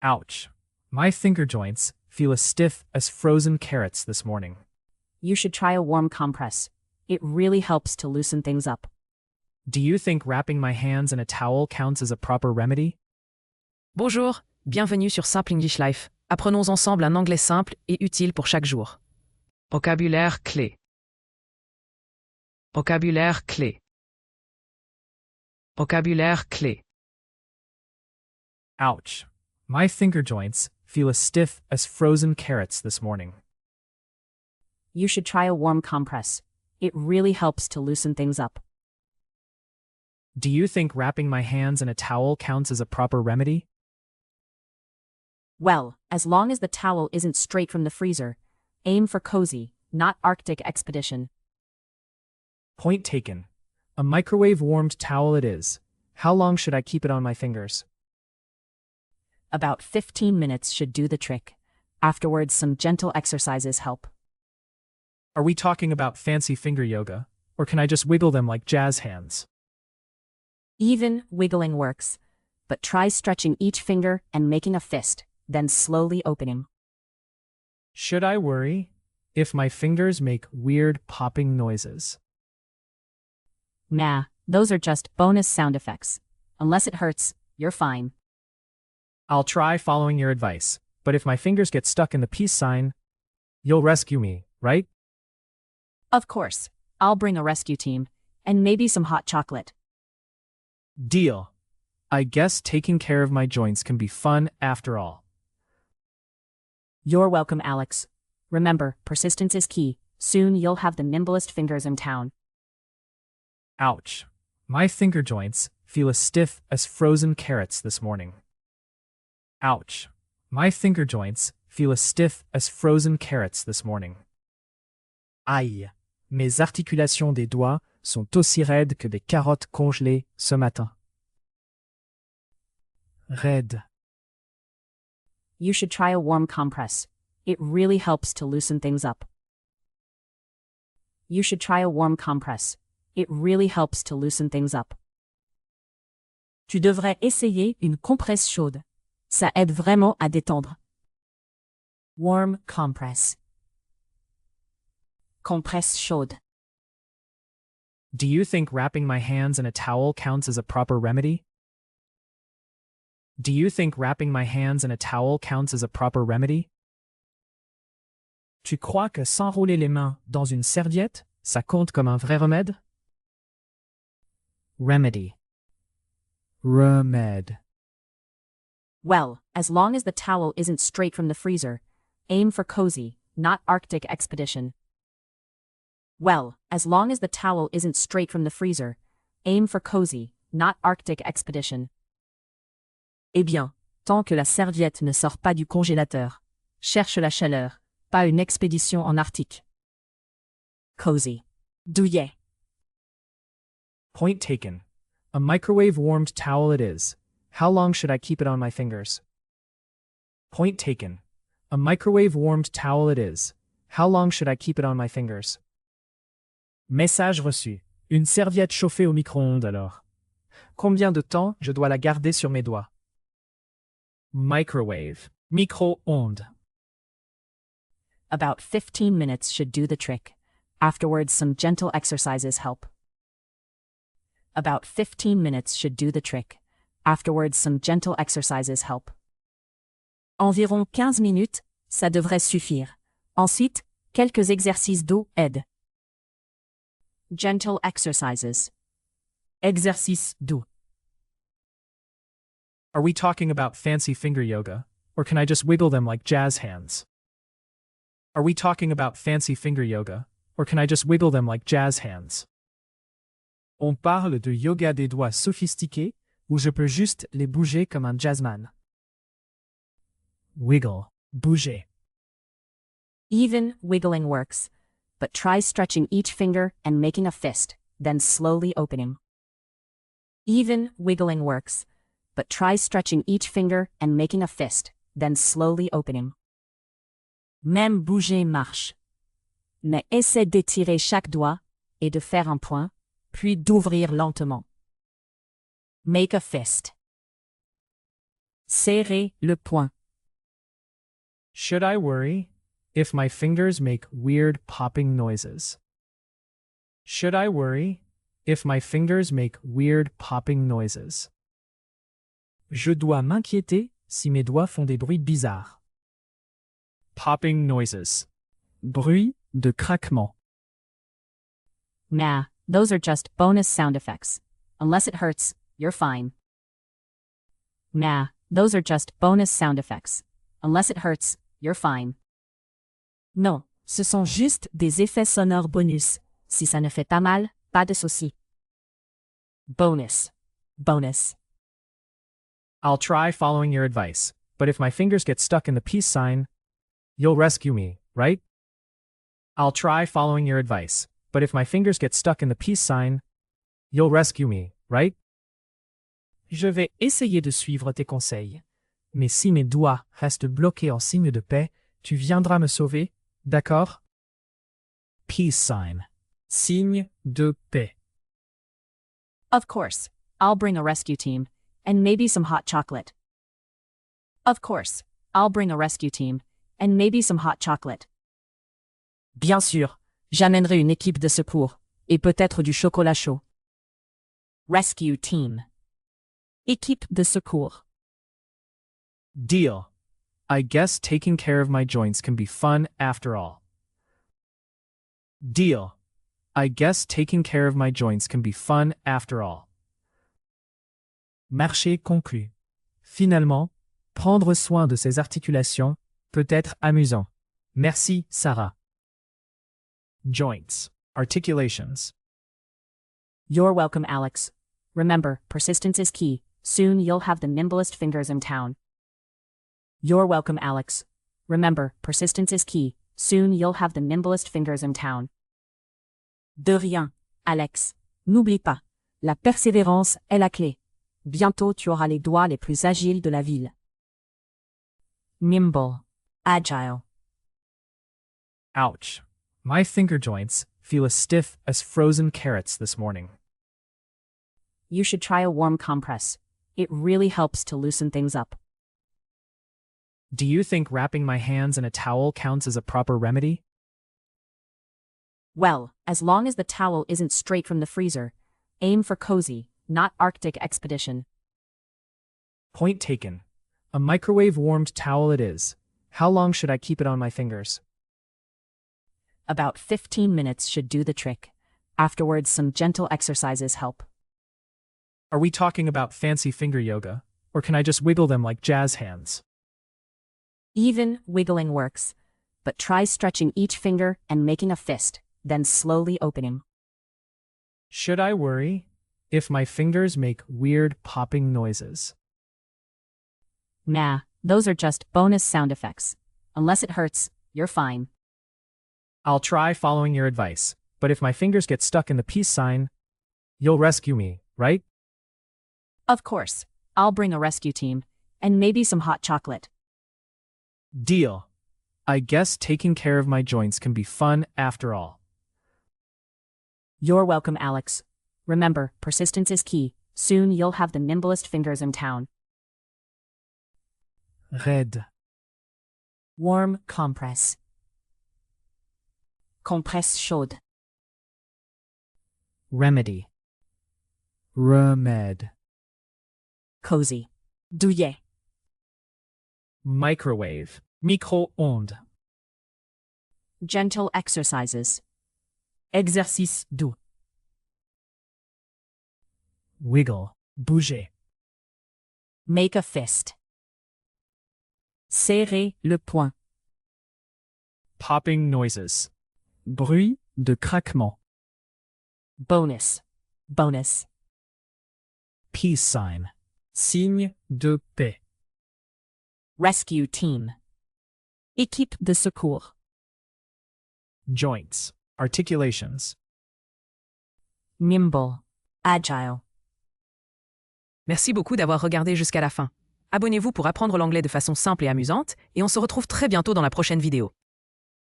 Ouch. My finger joints feel as stiff as frozen carrots this morning. You should try a warm compress. It really helps to loosen things up. Do you think wrapping my hands in a towel counts as a proper remedy? Bonjour, bienvenue sur Simple English Life. Apprenons ensemble un anglais simple et utile pour chaque jour. Vocabulaire clé. Vocabulaire clé. Vocabulaire clé. Ouch. My finger joints feel as stiff as frozen carrots this morning. You should try a warm compress. It really helps to loosen things up. Do you think wrapping my hands in a towel counts as a proper remedy? Well, as long as the towel isn't straight from the freezer, aim for cozy, not Arctic expedition. Point taken. A microwave-warmed towel it is. How long should I keep it on my fingers? About 15 minutes should do the trick. Afterwards, some gentle exercises help. Are we talking about fancy finger yoga, or can I just wiggle them like jazz hands? Even wiggling works, but try stretching each finger and making a fist, then slowly opening. Should I worry if my fingers make weird popping noises? Nah, those are just bonus sound effects. Unless it hurts, you're fine. I'll try following your advice, but if my fingers get stuck in the peace sign, you'll rescue me, right? Of course, I'll bring a rescue team, and maybe some hot chocolate. Deal. I guess taking care of my joints can be fun after all. You're welcome, Alex. Remember, persistence is key. Soon you'll have the nimblest fingers in town. Ouch. My finger joints feel as stiff as frozen carrots this morning. Ouch. My finger joints feel as stiff as frozen carrots this morning. Aïe. Mes articulations des doigts sont aussi raides que des carottes congelées ce matin. Raide. You should try a warm compress. It really helps to loosen things up. You should try a warm compress. It really helps to loosen things up. Tu devrais essayer une compresse chaude. Ça aide vraiment à détendre. Warm compress. Compresse chaude. Do you think wrapping my hands in a towel counts as a proper remedy? Do you think wrapping my hands in a towel counts as a proper remedy? Tu crois que s'enrouler les mains dans une serviette, ça compte comme un vrai remède? Remedy. Remède. Well, as long as the towel isn't straight from the freezer, aim for cozy, not Arctic expedition. Well, as long as the towel isn't straight from the freezer, aim for cozy, not Arctic expedition. Eh bien, tant que la serviette ne sort pas du congélateur, cherche la chaleur, pas une expédition en Arctique. Cozy. Douillet. Point taken. A microwave-warmed towel it is. How long should I keep it on my fingers? Point taken. A microwave-warmed towel it is. How long should I keep it on my fingers? Message reçu. Une serviette chauffée au micro-ondes alors. Combien de temps je dois la garder sur mes doigts? Microwave. Micro-ondes. About 15 minutes should do the trick. Afterwards, some gentle exercises help. About 15 minutes should do the trick. Afterwards, some gentle exercises help. Environ 15 minutes, ça devrait suffire. Ensuite, quelques exercices d'eau aident. Gentle exercises. Exercice d'eau. Are we talking about fancy finger yoga, or can I just wiggle them like jazz hands? Are we talking about fancy finger yoga, or can I just wiggle them like jazz hands? On parle de yoga des doigts sophistiqués, ou je peux juste les bouger comme un jazzman? Wiggle. Bouger. Even wiggling works, but try stretching each finger and making a fist, then slowly opening. Even wiggling works, but try stretching each finger and making a fist, then slowly opening. Même bouger marche. Mais essaie d'étirer chaque doigt, et de faire un point, puis d'ouvrir lentement. Make a fist. Serrez le poing. Should I worry if my fingers make weird popping noises? Should I worry if my fingers make weird popping noises? Je dois m'inquiéter si mes doigts font des bruits bizarres. Popping noises. Bruit de craquement. Nah, those are just bonus sound effects. Unless it hurts, you're fine. Nah, those are just bonus sound effects. Unless it hurts, you're fine. Non, ce sont juste des effets sonores bonus. Si ça ne fait pas mal, pas de souci. Bonus. Bonus. I'll try following your advice, but if my fingers get stuck in the peace sign, you'll rescue me, right? I'll try following your advice, but if my fingers get stuck in the peace sign, you'll rescue me, right? Je vais essayer de suivre tes conseils. Mais si mes doigts restent bloqués en signe de paix, tu viendras me sauver, d'accord? Peace sign. Signe de paix. Of course, I'll bring a rescue team, and maybe some hot chocolate. Of course, I'll bring a rescue team, and maybe some hot chocolate. Bien sûr, j'amènerai une équipe de secours, et peut-être du chocolat chaud. Rescue team. Équipe de secours. Deal. I guess taking care of my joints can be fun after all. Deal. I guess taking care of my joints can be fun after all. Marché conclu. Finalement, prendre soin de ses articulations peut être amusant. Merci, Sarah. Joints. Articulations. You're welcome, Alex. Remember, persistence is key. Soon you'll have the nimblest fingers in town. You're welcome, Alex. Remember, persistence is key. Soon you'll have the nimblest fingers in town. De rien, Alex. N'oublie pas, la persévérance est la clé. Bientôt tu auras les doigts les plus agiles de la ville. Nimble. Agile. Ouch. My finger joints feel as stiff as frozen carrots this morning. You should try a warm compress. It really helps to loosen things up. Do you think wrapping my hands in a towel counts as a proper remedy? Well, as long as the towel isn't straight from the freezer, aim for cozy, not Arctic expedition. Point taken. A microwave-warmed towel it is. How long should I keep it on my fingers? About 15 minutes should do the trick. Afterwards, some gentle exercises help. Are we talking about fancy finger yoga, or can I just wiggle them like jazz hands? Even wiggling works, but try stretching each finger and making a fist, then slowly opening. Should I worry if my fingers make weird popping noises? Nah, those are just bonus sound effects. Unless it hurts, you're fine. I'll try following your advice, but if my fingers get stuck in the peace sign, you'll rescue me, right? Of course, I'll bring a rescue team, and maybe some hot chocolate. Deal. I guess taking care of my joints can be fun after all. You're welcome, Alex. Remember, persistence is key. Soon you'll have the nimblest fingers in town. Raide. Warm compress. Compresse chaude. Remedy. Remède. Cozy. Douillet. Microwave. Micro-ondes. Gentle exercises. Exercice doux. Wiggle. Bouger. Make a fist. Serrez le poing. Popping noises. Bruit de craquement. Bonus. Bonus. Peace sign. Signe de paix. Rescue team. Équipe de secours. Joints. Articulations. Nimble. Agile. Merci beaucoup d'avoir regardé jusqu'à la fin. Abonnez-vous pour apprendre l'anglais de façon simple et amusante, et on se retrouve très bientôt dans la prochaine vidéo.